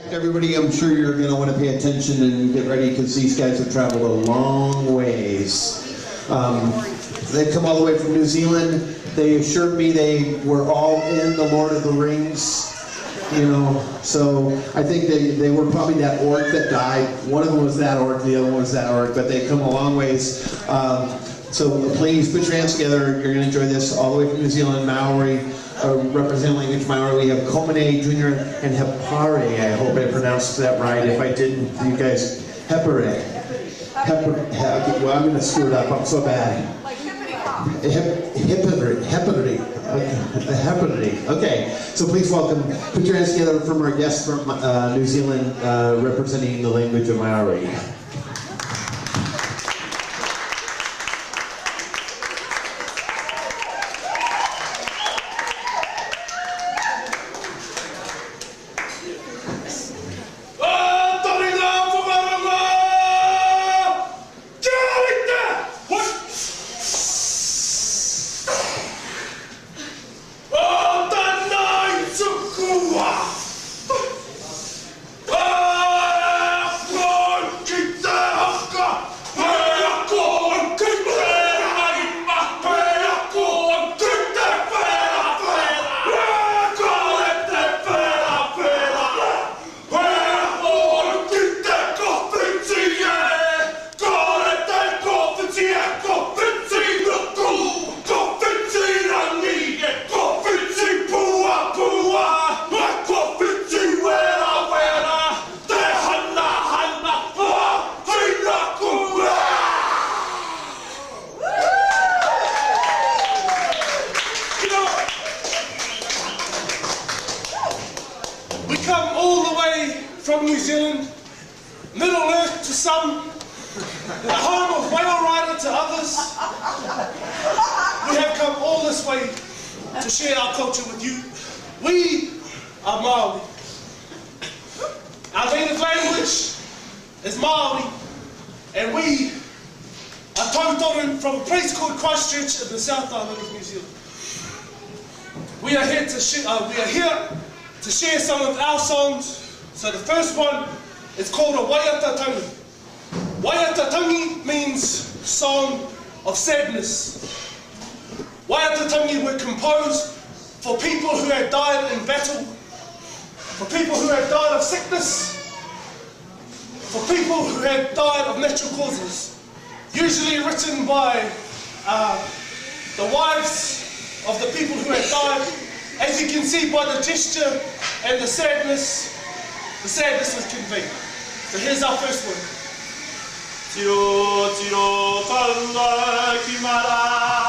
Everybody, I'm sure you're going to want to pay attention and get ready because these guys have traveled a long ways. They've come all the way from New Zealand. They assured me they were all in the Lord of the Rings, you know, so I think they were probably that orc that died. One of them was that orc, the other one was that orc, but they've come a long ways. So please put your hands together. You're going to enjoy this all the way from New Zealand, Maori. Representing language Maori, we have Komane, Junior, and Hepare. I hope I pronounced that right. If I didn't, you guys, Hepare. Well, I'm going to screw it up. I'm so bad. Like hippity hop. Hepare. Okay, so please welcome, put your hands together from our guest from New Zealand, representing the language of Maori. From New Zealand, Middle Earth to some, the home of Whale Rider to others. We have come all this way to share our culture with you. We are Māori. Our native language is Māori, and we are tautoru from a place called Christchurch in the South Island of New Zealand. We are here to share some of our songs. So the first one is called a Waiata-tangi. Waiata-tangi means song of sadness. Waiata-tangi were composed for people who had died in battle, for people who had died of sickness, for people who had died of natural causes. Usually written by the wives of the people who had died. As you can see by the gesture and the sadness was conveyed. So here's our first one. Tiro, tiro, taula, ki marae.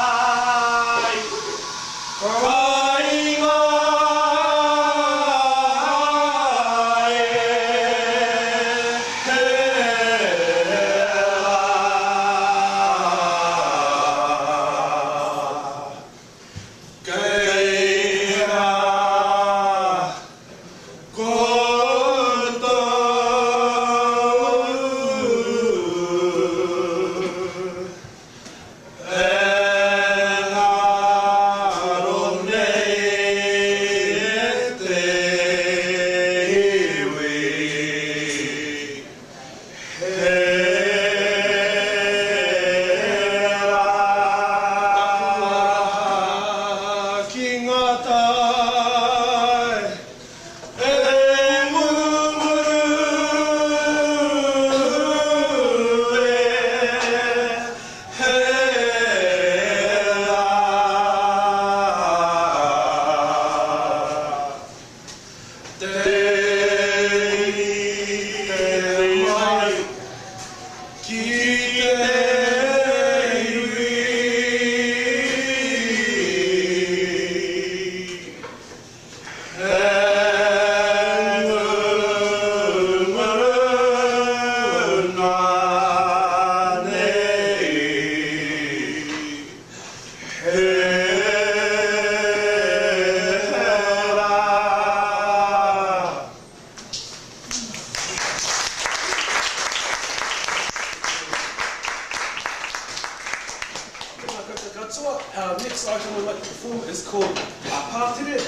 Our next item we'd like to perform is called Apātere.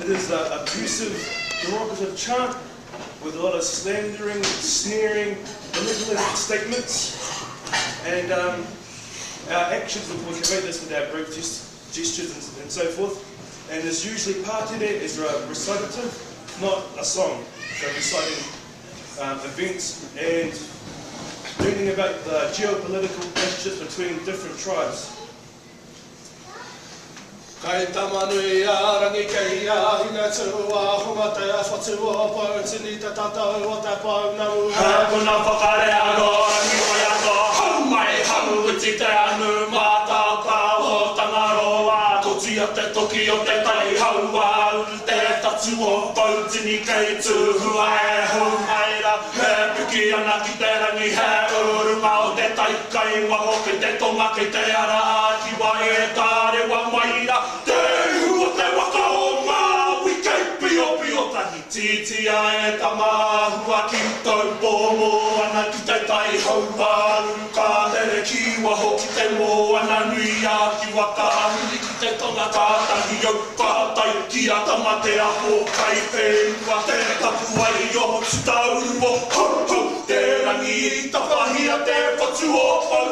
It is an abusive derogative chant with a lot of slandering, sneering, manipulative statements. And our actions, we convey this with our group gestures and so forth. And it's usually parted as a recitative, not a song. So reciting events and learning about the geopolitical relationships between different tribes. Kai tamanui a rangi kei a hina tua humata a whatua pau tini te tatau o te pau namu. Hea kuna whakarea go rangi o iato hau mai hau uti te anu mātata o tangaroa toti a te toki o te tai hau a te tatu o pau tini kei tuhua e hau mai ra he piki ana ki te rangi he urunga o te tai kai waho ki te tonga ki te ara a kiwa e tāre wa mai ra te hua te waka o mā wi kei pio pio tahi titia e tamahua ki tau pōmo ana ki te tai hau waru ka tere ki waho ki te mō ana nui a ki waka huli ki te tonga ka tahi au ka tai ki a tamate a ho kai whenua te tapu ai o tutauru o hau hau te rangi i tapahi a te whatu o pau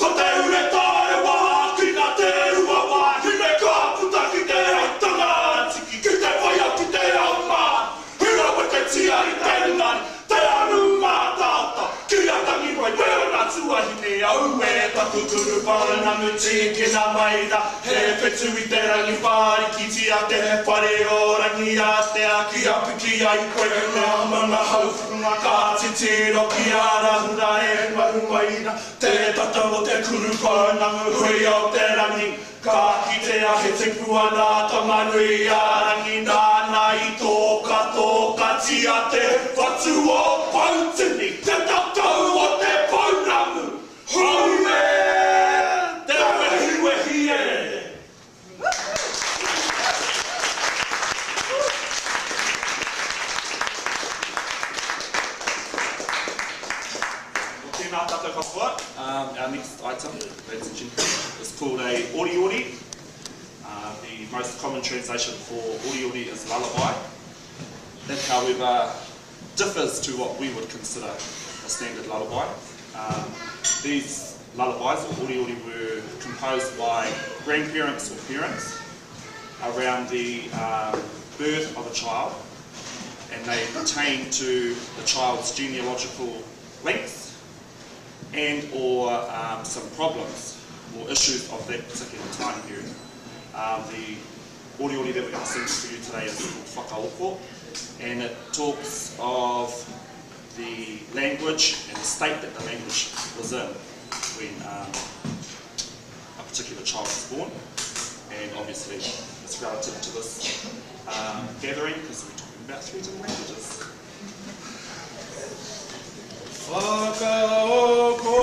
ko te ure tāre wā ki nā te rua wā ki me ka puta ki te aitanga tiki ki te whaia ki te au mā hira weke tia i te nani te anu mā tāta ki a tangi wai wera nā tuahine au e taku turu whana muti ki nā maida he whetu i te rangi whāri ki tia te whare o rangi a te aki a piki ai koe nā mana hau whunga ka titiro ki a rahura e maru maida te tatau o te kuru whanamu hui o te rangi ka ki te ahe te puana tamanui a rangi nāna i tōka tia te whatu o pautini te tatau o te paunamu hui e te wehi e Our next item, ladies and gentlemen, is called a ori ori. The most common translation for ori ori is lullaby. That, however, differs to what we would consider a standard lullaby. These lullabies, or ori ori, were composed by grandparents or parents around the birth of a child, and they pertain to the child's genealogical links and or some problems or issues of that particular time period. The ori ori that we're going to sing for you today is called whakaoko, and it talks of the language and the state that the language was in when a particular child was born, and obviously it's relative to this gathering because we're talking about 3 different languages. Whakaoko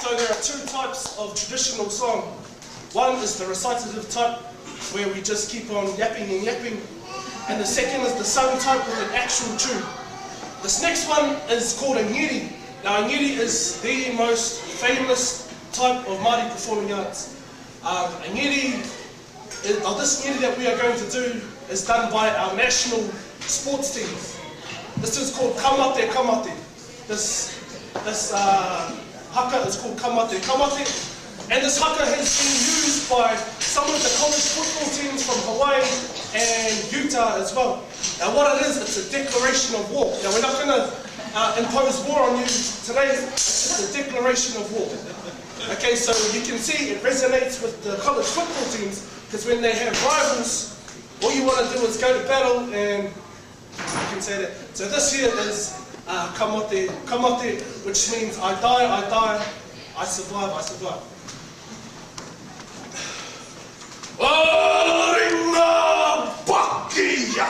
So there are 2 types of traditional song. One is the recitative type, where we just keep on yapping and yapping, and the second is the sung type with an actual tune. This next one is called a ngiri. Now a ngiri is the most famous type of Māori performing arts. This ngiri that we are going to do is done by our national sports teams. This is called kamate kamate. This haka is called kamate kamate. And this haka has been used by some of the college football teams from Hawaii and Utah as well. Now what it is, it's a declaration of war. Now we're not going to impose war on you today, it's just a declaration of war. Okay, so you can see it resonates with the college football teams, because when they have rivals, all you want to do is go to battle, and you can say that. So this here is kamote, which means I die, I survive, I survive. Aringa Bakia!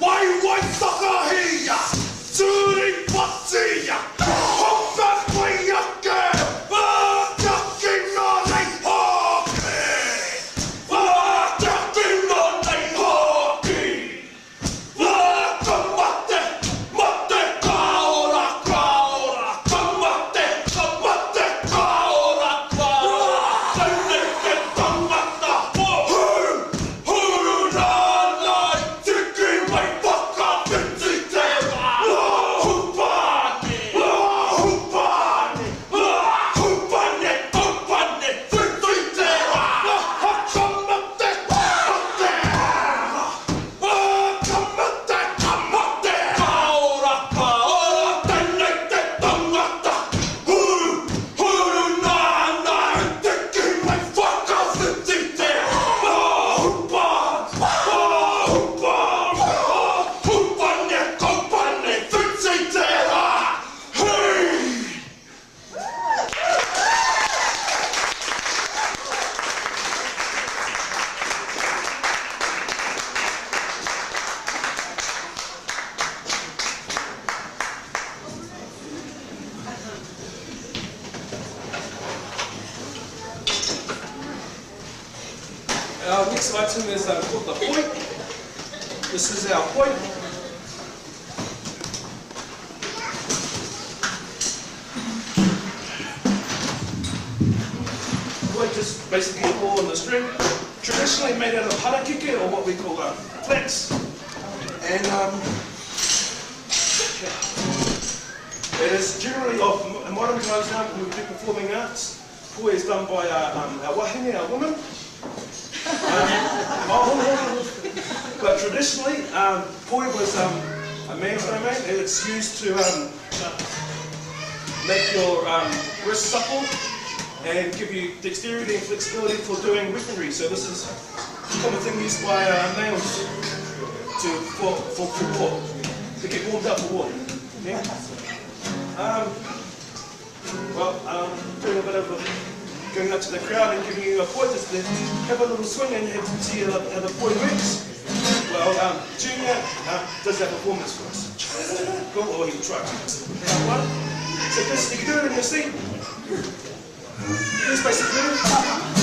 Wai Sakahia! Suri Patia! Hoppa Quayaka! Talking on a hockey! Talking on a hockey! Mate kaora kaora! Mate kaora kaora! Our next item is called the poi. This is our poi. Poi just basically a ball on the string, traditionally made out of harakike, or what we call flax. And it is generally of modern times now when we do performing arts. Poi is done by our wahine, our women. But traditionally, poi was a man's domain, and it's used to make your wrist supple and give you dexterity and flexibility for doing weaponry. So this is a common thing used by males for war, to get warmed up for war. Yeah? Doing a bit of going up to the crowd and giving you a poi, just to have a little swing and you have to see how the poi works. Well, Junior does that performance for us. Cool, or he will try to. So just, you can do it in your seat. This basically.